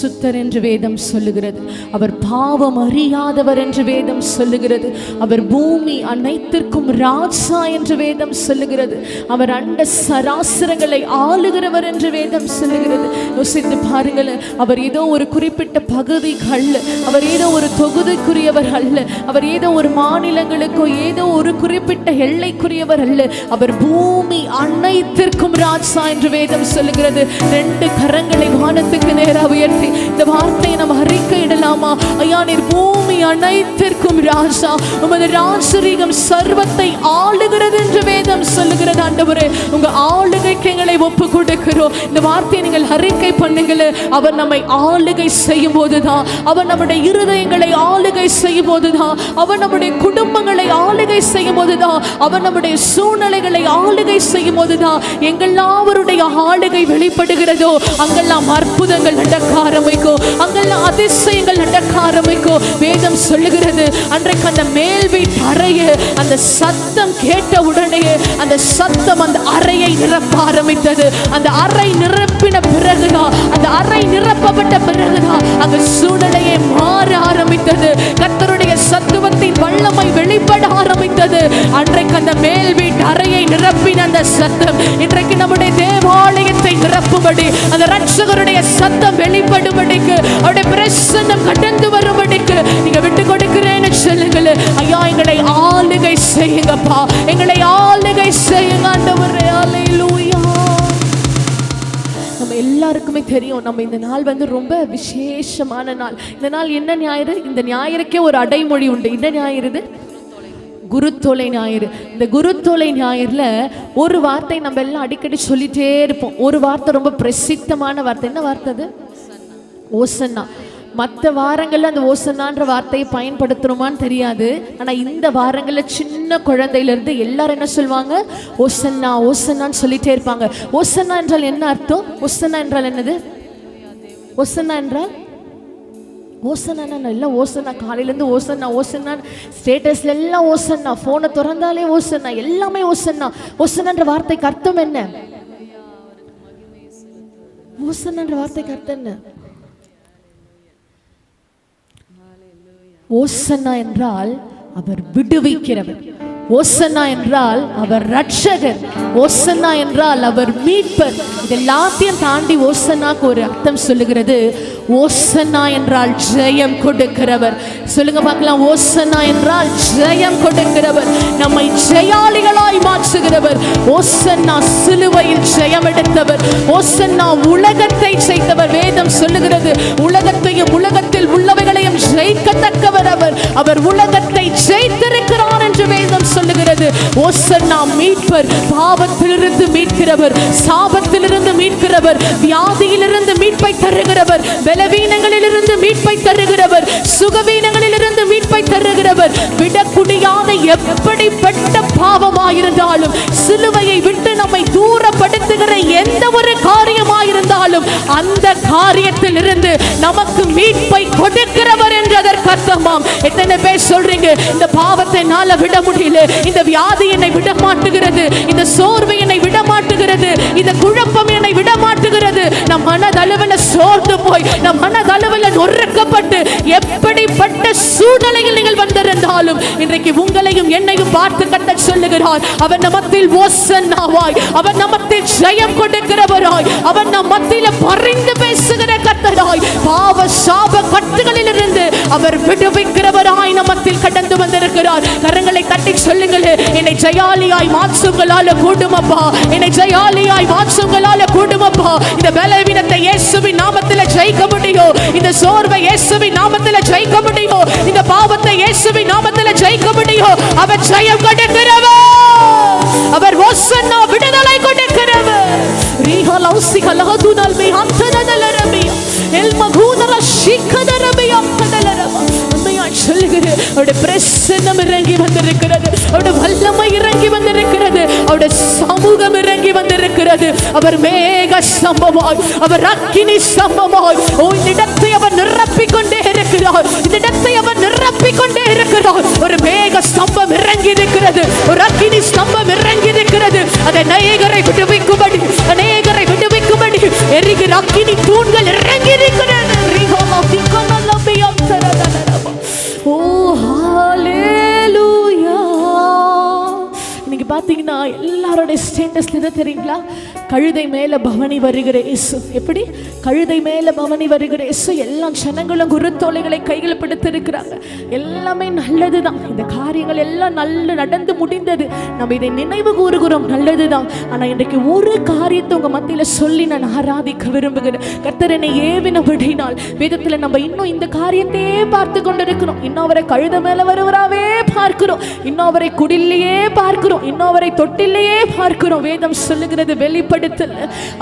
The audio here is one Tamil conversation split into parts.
சுத்தர் என்று வேதம் சொல்லுகிறது. அவர் பாவம் அறியாதவர் என்று வேதம் சொல்லுகிறது. அவர் பூமி அனைத்திற்கும் ராஜா என்று வேதம் சொல்லுகிறது. அவர் அண்ட சராசரங்களை ஆளுகிறவர் என்று வேதம் சொல்லுகிறது. யோசித்து பாருங்கள், அவர் ஏதோ ஒரு குறிப்பிட்ட பகுதிகள், அவர் ஏதோ ஒரு தொகுதிக்குரியவர் அல்ல, அவர் ஏதோ ஒரு மாநிலங்களுக்கோ ஏதோ ஒரு குறிப்பிட்ட எல்லைக்குரியவர் அல்ல. அவர் பூமி அனைத்திற்கும் ராஜா என்று வேதம் சொல்லுகிறது. 2 கரங்களை வானத்துக்கு நேராக உயர்த்தி இந்த வார்த்தையை நம்ம அறிக்கையிடலாமா? ஐயா, நீர் பூமி அனைத்திற்கும் ராஜா, உமது ராஜரீகம் சர்வத்தை ஆளுகிறது என்று வேதம் சொல்லுகிறது. ஆண்டவரே, உங்க ஆளுகைக்கு எங்களை ஒப்பு கொடுக்கிறோம். இந்த வார்த்தையை நீங்கள் அறிக்கை பண்ணுங்கள். அவர் நம்மை ஆளுகை செய்யும் போதுதான், அவர் நம்முடைய இருதயங்களை ஆளுகை செய்யும் போதுதான், அவர் நம்முடைய குடும்பங்களை ஆளுகை செய்யும் போதுதான், அவர் நம்முடைய சூழ்நிலைகளை ஆளுகை செய்யும் போதுதான் எங்கெல்லாவருடைய ஆளுகை வெளிப்படுகிறதோ அங்கெல்லாம் அற்புதங்கள் நடக்க ஆரம்பிக்கும், அங்கெல்லாம் அதிசயங்கள் நடக்க ஆரம்பிக்கும். வேதம் சொல்லுகிறது, அன்றைக்கு அந்த மேல் வீட்டு அறையை அந்த சத்தம் கேட்ட உடனே அந்த சத்தம் அந்த அறையை நிரப்ப ஆரம்பித்தது. அந்த அறை நிரப்பின பிறகுதான், அந்த அறை நிரப்பப்பட்ட பிறகுதான் அங்கு சூழ்நிலையை மாற ஆரம்பித்தது. கர்த்தருடைய சத்துவத்தின் வல்லமை வெளிப்பட ஆரம்பித்தது. அன்றைக்கு அந்த மேல் வீட்டு அறையை நிரப்பின அந்த சத்தம் இன்றைக்கு நம்முடைய தேவாலயத்தை நிரப்பும்படி, அந்த இரட்சகருடைய சத்தம் வெளிப்படும்படிக்கு, அவருடைய பிரசன்னம் கடந்து வரும்படிக்கு நீங்க விட்டு கொடுக்கிறேன்னு சொல்லுங்கள். ஐயா, எங்களை ஆளுகை செய்யுங்கப்பா, எங்களை ஆளுகை செய்யுங்க ஆண்டவரே. அல்லேலூயா. நம்ம எல்லாருக்குமே தெரியும், நம்ம இந்த நாள் ரொம்ப விசேஷமான நாள். இந்த நாள் என்ன ஞாயிறு? இந்த ஞாயிறுக்கே ஒரு அடைமொழி உண்டு. என்ன ஞாயிறு இது? குருத்தோலை ஞாயிறு. இந்த குருத்தோலை ஞாயிறுல ஒரு வார்த்தை நம்ம எல்லாம் அடிக்கடி சொல்லிட்டே இருப்போம். ஒரு வார்த்தை ரொம்ப பிரசித்தமான வார்த்தை. என்ன வார்த்தை அது? ஓசன்னா. மற்ற வாரங்களில் அந்த ஓசன்னான்ற வார்த்தையை பயன்படுத்துகிறோமான்னு தெரியாது. ஆனால் இந்த வாரங்களில் சின்ன குழந்தையிலேருந்து எல்லாரும் என்ன சொல்லுவாங்க? ஓசன்னா ஓசன்னான்னு சொல்லிகிட்டே இருப்பாங்க. ஓசன்னா என்றால் என்ன அர்த்தம்? ஓசன்னா என்றால் என்னது? ஓசன்னா என்றால் ஓசன்னா இல்லை, ஓசன்னா காலையிலேருந்து ஓசன்னா ஓசன்னா, ஸ்டேட்டஸ்ல எல்லாம் ஓசன்னா, ஃபோனை திறந்தாலே ஓசன்னா, எல்லாமே ஓசன்னா. ஓசன்னான்ற வார்த்தைக்கு அர்த்தம் என்ன? ஓசன்னான்ற வார்த்தைக்கு அர்த்தம் என்ன? ஓசன்னா என்றால் அவர் விடுவிக்கிறவர். ஓசன்னா என்றால் அவர் ரட்சகர். ஓசன்னா என்றால் அவர் மீட்பர். இதெல்லாத்தையும் தாண்டி ஓசன்னாக்கு ஒரு அர்த்தம் சொல்லுகிறது. ஓசன்னா என்றால் ஜெயம் கொடுக்கிறவர். சொல்லுங்க பார்க்கலாம். ஓசன்னா என்றால் ஜெயம் கொடுக்கிறவர், நம்மை ஜெயாளிகளாய் மாற்றுகிறவர். ஓசன்னா சிலுவையில் ஜெயம் எடுத்தவர். ஓசன்னா உலகத்தை ஜெயித்தவர். வேதம் சொல்லுகிறது, உலகத்தையும் உலகத்தில் உள்ளவைகளையும் ஜெயிக்கத்தக்கவர் அவர். அவர் உலகத்தை ஜெயித்திருக்கிறார் என்று வேதம் சொல்லுகிறது. ஓசன்னா மீட்பர். பாவத்திலிருந்து மீட்கிறவர், சாபத்திலிருந்து மீட்கிறவர், வியாதியிலிருந்து மீட்பை தருகிறவர், பலவீனங்களிலிருந்து மீட்பை தருகிறவர், சுகவீனங்களிலிருந்து மீட்பை தருகிறவர். விடக்கூடியாத எப்படிப்பட்ட பாவமாயிருந்தாலும், சிலுவையை விட்டு நம்மை தூரப்படுத்துகிற எந்த ஒரு காரியமாயிருந்தாலும் அந்த காரியத்தில் இருந்து நமக்கு மீட்பை கொடுக்கிறவர் என்று அதற்கு அர்த்தமாம். எத்தனை பேர் சொல்றீங்க, இந்த பாவத்தை என்னால விட முடியல, இந்த வியாதி என்னை விட மாட்டுகிறது, இந்த சோர்வு என்னை விட மாட்டுகிறது, இந்த குழப்பம் என்னை விட மாட்டுகிறது, நம் மனதளவில் சோர்ந்து போய், நம் மனதளவில் நொறுக்கப்பட்டு எப்படிப்பட்ட சூழ்நிலையில் நீங்கள் வந்திருந்தாலும் இன்றைக்கு உங்களையும் என்னையும் பார்த்து கட்ட சொல்லுகிறார். அவர் நமத்தில் ஓசன்னாவாய், அவர் நமத்தில் ஜெயம் கொடுக்கிறவராய், அவர் நம் மத்தியில் பரிந்து பேசுகிற கர்த்தராய், பாவ சாப கட்டுகளில் இருந்து அவர் விடுவிக்கிறவராய் நமத்தில் கடந்து வந்திருக்கிறார். கரங்களை தட்டி சொல்லுங்களே, என்னை ஜெயாலியாய் மாற்றுங்களால கூடுமப்பா, என்னை ஜெயாலியாய் மாற்றுங்களால கூடுமப்பா. இந்த பலவீனத்தை இயேசுவின் நாமத்தில் ஜெயிக்க முடியும், இந்த சோர்வை இயேசுவின் நாமத்தில் ஜெயிக்க முடியும், இந்த பாவத்தை இயேசுவின் நாமத்தில் ஜெயிக்க முடியும். அவர் ஜெயம் கொடுக்கிறவர், அவர் ஓசன்னா விடுதலை கொடுக்கிறவர். ரீஹலௌசி கலஹதுனல் மிஹந்தனலரமி எல்மகுனர ஷிக்கதரமி அப்தலரம. சொல்லுகிறேன், அவருடைய பிரசன்னம் இறங்கி வந்திருக்கிறது, அவருடைய வல்லமை இறங்கி வந்திருக்கிறது, அவருடைய சமூகம் இறங்கி வந்திருக்கிறது. அவர் மேக சம்பமாய், அவர் அக்கினி சம்பமாய் இந்த இடத்தை அவர் நிரப்பிக் கொண்டே இருக்கிறார். இந்த இடத்தை அவர் நிரப்பிக் கொண்டே இருக்கிறார். ஒரு மேக ஸ்தம்பம் இறங்கி இருக்கிறது, ஒரு அக்கினி ஸ்தம்பம் இறங்கி இருக்கிறது. அதை அநேகரை விடுவிக்கும்படி, அநேகரை விடுவிக்கும்படி எரிகிற அக்கினி தூண்கள் இறங்கி இருக்கிறது. எல்லாருடைய ஸ்டேட்டஸ்ல இருந்து தெரியுங்களா? கழுதை மேல பவனி வருகிற இயேசு. எப்படி? கழுதை மேல பவனி வருகிற இயேசு. எல்லா ஜனங்களும் குருத்தோலைகளை கையில் பிடித்திருக்கிறாங்க. எல்லாமே நல்லதுதான். இந்த காரியங்கள் எல்லாம் நல்ல நடந்து முடிந்தது. நம்ம இதை நினைவு கூறுகிறோம், நல்லதுதான். ஆனா இன்றைக்கு ஒரு காரியத்தை உங்க மத்தியில சொல்லி நான் ஆராதிக்க விரும்புகிறேன். கர்த்தர் என்னை ஏவினபடினால் வேதத்துல நம்ம இன்னும் இந்த காரியத்தையே பார்த்து கொண்டிருக்கிறோம். இன்னும் அவரை கழுத மேல வருவராவே பார்க்கிறோம், இன்னும் அவரை குடிலேயே பார்க்கிறோம், இன்னும் அவரை தொட்டிலேயே பார்க்கிறோம். வேதம் சொல்லுகிறது வெளிப்படுத்தல்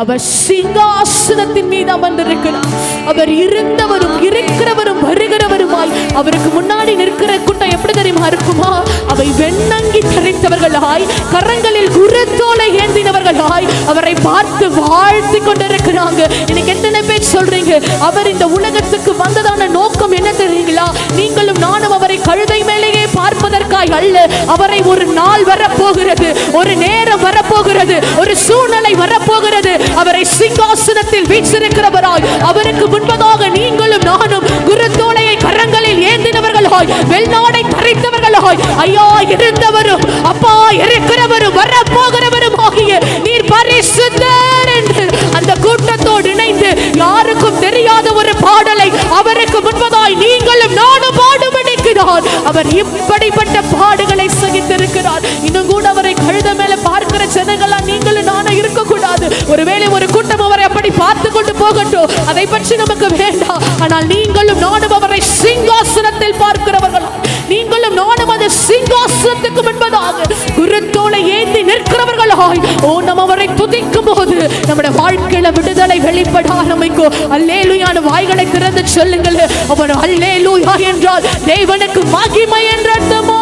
அவர் சிங்காசனத்தின் மீது அமர்ந்திருக்கிறார். அவர் இருந்தவரும் இருக்கிறவரும் வருகிறவருமாய் அவருக்கு முன்னாடி நிற்கிற கூட்டம் எப்படி தெரியுமா இருக்குமா? அவை வெண்ணங்கி தரித்தவர்களாய் கரங்களில் குருத்தோலை ஏந்தினவர்களாய் அவரை பார்த்து வாழ்த்தி கொண்டிருக்கிறாங்க. இன்னைக்கு எத்தனை பேர் சொல்றீங்க அவர் இந்த உலகத்துக்கு வந்ததான நோக்கம் என்ன தெரியுங்களா? நீங்களும் நானும் அவரை கழுதை மேலேயே பார்ப்பதற்காய் அல்ல. அவரை ஒரு நாள் வரப்போகிறது, ஒரு நேரம் வரப்போகிறது, ஒரு சூழ்நிலை வரப்போகிறது. அவரை சிங்காசனத்தில் வீற்றிருக்கிறவராய் அவருக்கு முன்பதாக நீங்களும் நானும் குருத்தோலையை கரங்களில் ஏந்தினவர்களாய் வெள்நாடை தரித்தவர்களாய் ஐயா இருந்தவரும் அப்பா இருக்கிறவரும் வரப்போகிறவரும் ஆகிய நீர் பரிசுத்தர் என்று அந்த கூட்டத்தோடு இணைந்து யாருக்கும் தெரியாத ஒரு பாடலை அவருக்கு முன்பதாய் நீங்களும் நானும் பாடுபடுகிறார். அவர் இப்படிப்பட்ட பாடுகளை சகித்திருக்கிறார். இன்னும் கூட அவரை கழுத மேல பார்க்கிற ஜனங்களா நீங்களும் நானும் இருக்கக்கூடாது. ஒருவேளை ஒரு கூட்டம் அவரை அப்படி பார்த்து கொண்டு போகட்டும், அதை பற்றி நமக்கு வேண்டாம். ஆனால் நீங்களும் நானும் அவரை சிங்காசனத்தில் பார்க்கிறவர்கள், நீங்களும் நானும் அந்த சிங்காசனத்துக்கு முன்பதாக குருத்தோலை ஏந்தி நிற்கிறவர்களாய் நம்ம அவரை துதிக்கும் போது நம்முடைய வாழ்க்கையில விடுதலை வெளிப்பட ஆரம்பிக்கும். அல்லேலூயான வாய்களை திறந்து சொல்லுங்கள். அவர் அல்லேலூயா என்றால் தேவனுக்கு மகிமை என்ற அர்த்தமோ?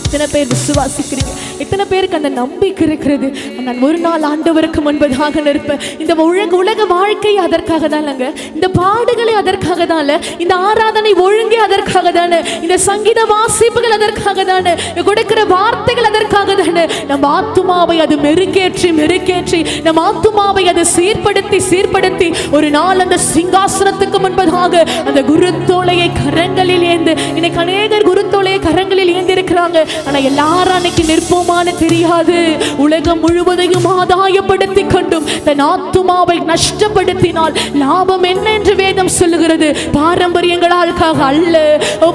எத்தனை பேர் விசுவாசிக்கிறீங்க? எத்தனை பேருக்கு அந்த நம்பிக்கை இருக்கிறது? நான் ஒரு நாள் ஆண்டவருக்கு முன்பதாக நிற்பேன். இந்த உலக வாழ்க்கை அதற்காக தானங்க, இந்த பாடுகளை அதற்காக தானே, இந்த ஆராதனை ஒழுங்கே அதற்காக தானே, இந்த சங்கீத வாசிப்புகள் அதற்காக தானே, கொடுக்கிற வார்த்தைகள் அதற்காக தானே. நம்ம ஆத்துமாவை அது மெருகேற்றி நம் ஆத்துமாவை அது சீர்படுத்தி ஒரு நாள் அந்த சிங்காசனத்துக்கு முன்பதாக அந்த குருத்தோலையை கரங்களில் ஏந்து, இன்னைக்கு அநேகர் குருத்தோலையை கரங்களில் ஏந்தி இருக்கிறாங்க. ஆனா எல்லாரும் அன்னைக்கு நிற்போமான்னு தெரியாது. உலகம் முழுவதையும் ஆதாயப்படுத்தி கொண்டும் தன் ஆத்துமாவை நஷ்டப்படுத்தினால் லாபம் என்ன என்று வேதம் சொல்லுகிறது. பாரம்பரியங்களுக்காக அல்ல,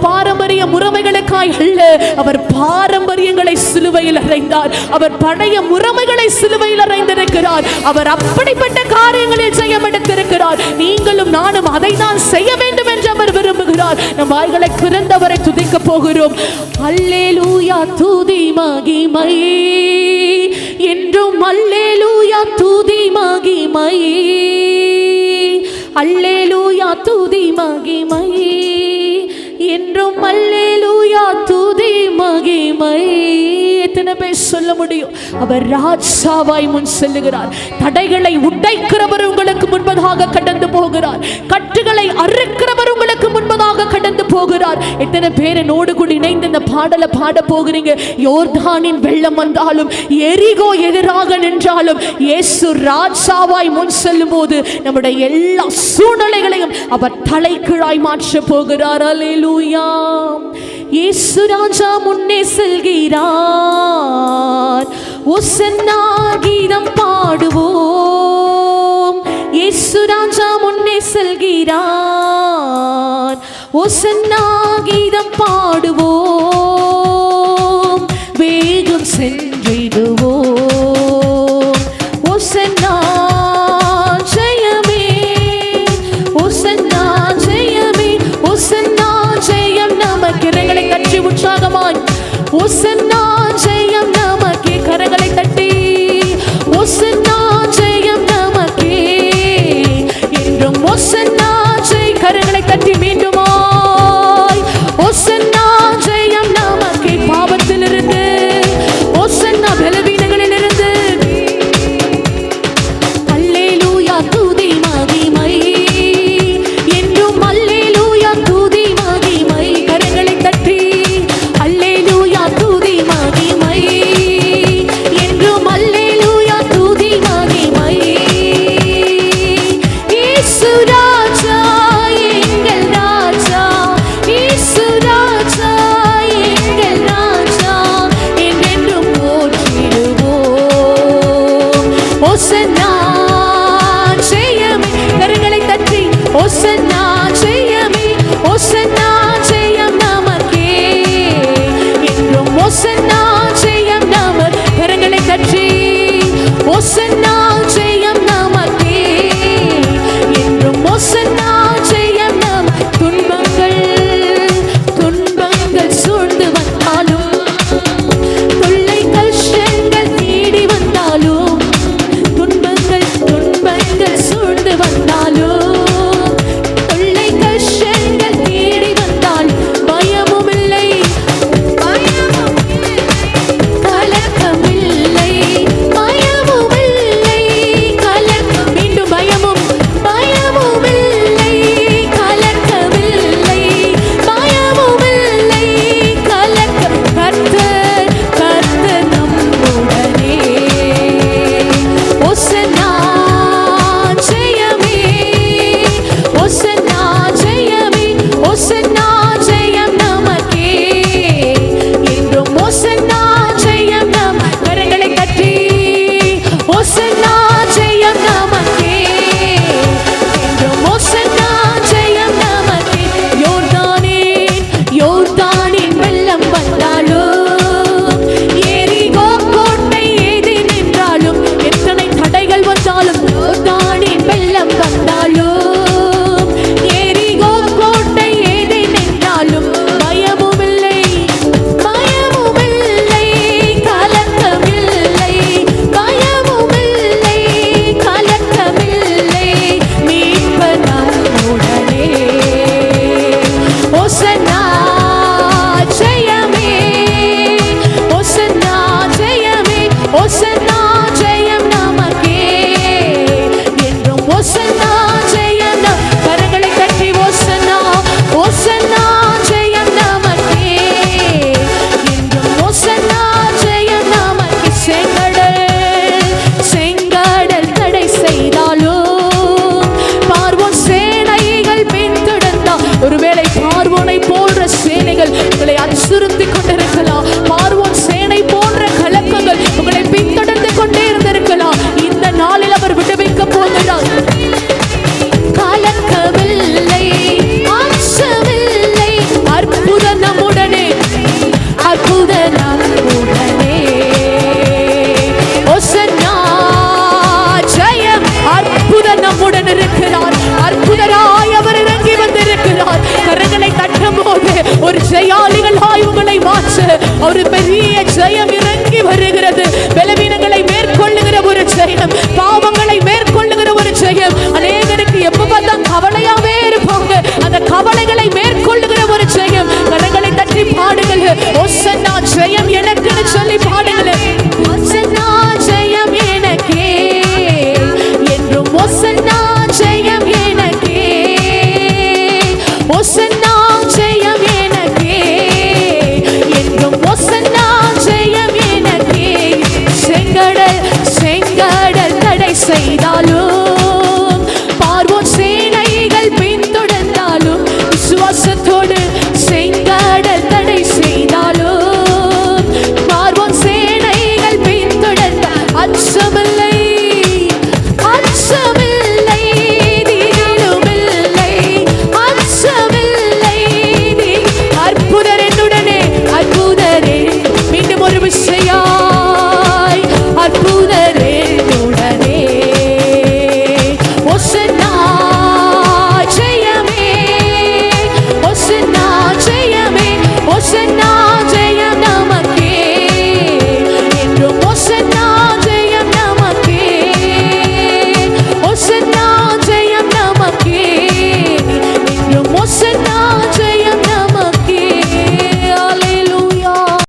பாரம்பரிய முறைமைகளுக்காக அல்ல. அவர் பாரம்பரியங்களை சிலுவையில் அறைந்தார். அவர் பழைய முறைமைகளை சிலுவையில் அறைந்திருக்கிறார். அவர் அப்படிப்பட்ட காரியங்களில் ஜெயமெடுத்திருக்கிறார். நீங்களும் நானும் அதை தான் செய்ய வேண்டும் என்று அவர் விரும்புகிறார். நம் வாய்களை திறந்தவரை துதிக்க போகிறோம். அல்லேலூயா துதி மகிமை என்றும், அல்லேலூயா துதி மகிமை, அல்லேலூயா துதி மகிமை என்றும், அல்லேலூயா துதி மகிமை. எத்தனை பேர் சொல்ல முடியும்? அவர் ராஜாவாய் முன் செல்லுகிறார். தடைகளை உடைக்கிறவர் உங்களுக்கு முன்பதாக கடந்து போகிறார். கட்டுகளை அறுக்கிறவர் உங்களுக்கு முன்பதாக கடந்து போகிறார். எத்தனை பேர் என்னோடு கூட இணைந்து இந்த பாடலை பாட போகிறீங்க? யோர்தானின் வெள்ளம் வந்தாலும் எரிகோ எதிராக நின்றாலும் இயேசு ராஜாவாய் முன் செல்லும் போது நம்முடைய எல்லா சூழ்நிலைகளையும் அவர் தலைகீழாய் மாற்ற போகிறார். அல்லேலூயா. இயேசு ராஜா முன்னே செல்கிறார். ஓசன்னா கீதம் பாடுவோம். இயேசு ராஜா முன்னே செல்கிறார். ஓசன்னா கீதம் பாடுவோம். வேகம் சென்றிடுவோம். ஓசன்னா ஜெயமே, ஓசன்னா ஜெயமே, ஓசன்னா ஜெயம் நமக்கு. கரங்களை தட்டி உற்சாகமாய் ஓசன்னா ஜெயம் நமக்கு. கரங்களை தட்டி ஓசன்னா ஜெயம் நமக்கு என்றும். ஓசன்னா ஜெய். கரங்களை தட்டி மீண்டுமாய் ஓசன்னா ஜெயம் நமக்கு. பாவத்திலிருந்து ஓசன்னா பலவீனங்களில் இருந்து அல்லேலூயா துதி மகிமை என்றும், அல்லேலூயா துதி மகிமை. கரங்களை தட்டி அல்லேலூயா துதி மகிமை. ஓசன்னா ஜெயமே, ஓசன்னா ஜெயம் நமக்கே என்றும். ஓசன்னா ஜெயம் நம கரங்களை தட்டி ஓசன்னா ஜெயம் நமக்கே என்றும். ஓசன்னா ஜெயம் நம் துன்பங்கள் துன்பங்கள் சூழ்ந்து வந்தாலும், தொல்லை கஷ்டங்கள் தேடி வந்தாலும், துன்பங்கள் துன்பங்கள் சூழ்ந்து வந்தாலும், தொல்லை கஷ்டங்கள் தேடி வந்தால் பயமும் இல்லை, கலக்கமில்லை, பயமும் இல்லை, கலக்கம் மீண்டும் பயமும் பயமும் இல்லை, கலக்கமில்லை, பயமும் இல்லை, கலக்கம். கர்த்தர் கர்த்தர் நம்முடனே. ஓசன்னா ஜெயமே, ஓசன்னா ஜெயமே, ஓசன்னா ஜெயம் நமக்கே என்றும். ஓசன்னா ஜெயம் நம் கரங்களை தட்டி ஓசன்னா ஜெயம் நமக்கே என்றும். ஓசன்னா ஜெயம் நமக்கே. யோர்தானின் யோர்தானின் வெள்ளம் வந்தாலும், எரிகோ கோட்டை ஏதி நின்றாலும், எத்தனை தடைகள் வந்தாலும், யோர்தானின் வெள்ளம் வந்தாலும், எரிகோ கோட்டை ஏதி நின்றாலும், பயமும் இல்லை, பயமும் இல்லை, கலக்கமில்லை, பயமும் இல்லை, கலக்கமில்லை, மீட்பர் நம்முடனே. ஓசன்னா ஜெயமே, ஓசன்னா ஜெயமே, ஓசன்னா ஜெயம் நமக்கே என்றும். ஓசன்னா ஜெயம் நம் கரங்களை தட்டி ஓசன்னா ஓசன்னா ஜெயம் நமக்கே என்றும். ஓசன்னா ஜெயம் நமக்கே. செங்கடல் செங்கடல் தடை செய்தாலும், பார்வோன் சேனைகள் பின்தொடர்ந்தால், ஒருவேளை பார்வோனை போன்ற சேனைகள் உங்களை அச்சுறுத்திக் கொண்டிருக்கலாம், பார்வோன் சேனை போன்ற கலக்கங்கள் உங்களை பின்தொடர்ந்து கொண்டே இருந்திருக்கலாம். இந்த நாளில் அவர் விடுவிக்க போகிறார். கலக்கமில்லை, அச்சமில்லை, அற்புதம் நம்முடனே, அற்புதம் நம்முடனே. ஓசன்னா ஜெயம், அற்புதம் நம்முடன் இருக்கிறார், அற்புதராய் அவர் இறங்கி வந்திருக்கிறார். கரங்களை தட்டும் போது ஒரு ஜெயாளிகளாய் உங்களை மாற்ற ஒரு பெரிய ஜெயம் இறங்கி வருகிறது. பலவீனங்களை மேற்கொள்ளுகிற ஒரு ஜெயம், பாவங்களை மேற்கொள்ளுகிற ஒரு ஜெயம். அநேகருக்கு எப்ப பார்த்தா கவலையாவே இருப்பாங்க, அந்த கவலைகளை மேற்கொள்ளுகிற ஒரு ஜெயம். கரங்களை தட்டி பாடுங்கள், ஓசன்னா ஜெயம் எனக்குன்னு சொல்லி பாடுங்கள். ஓசன்னா ஜெயம் எனக்கே என்றும். ஓசன்னா ஜெயம் எனக்கே, ஓசன்னா ஜெயம் எனக்கே என்றும். ஓசன்னா ஜெயம் எனக்கே. செங்கடல் செங்கடல் தடை செய்தாலும்,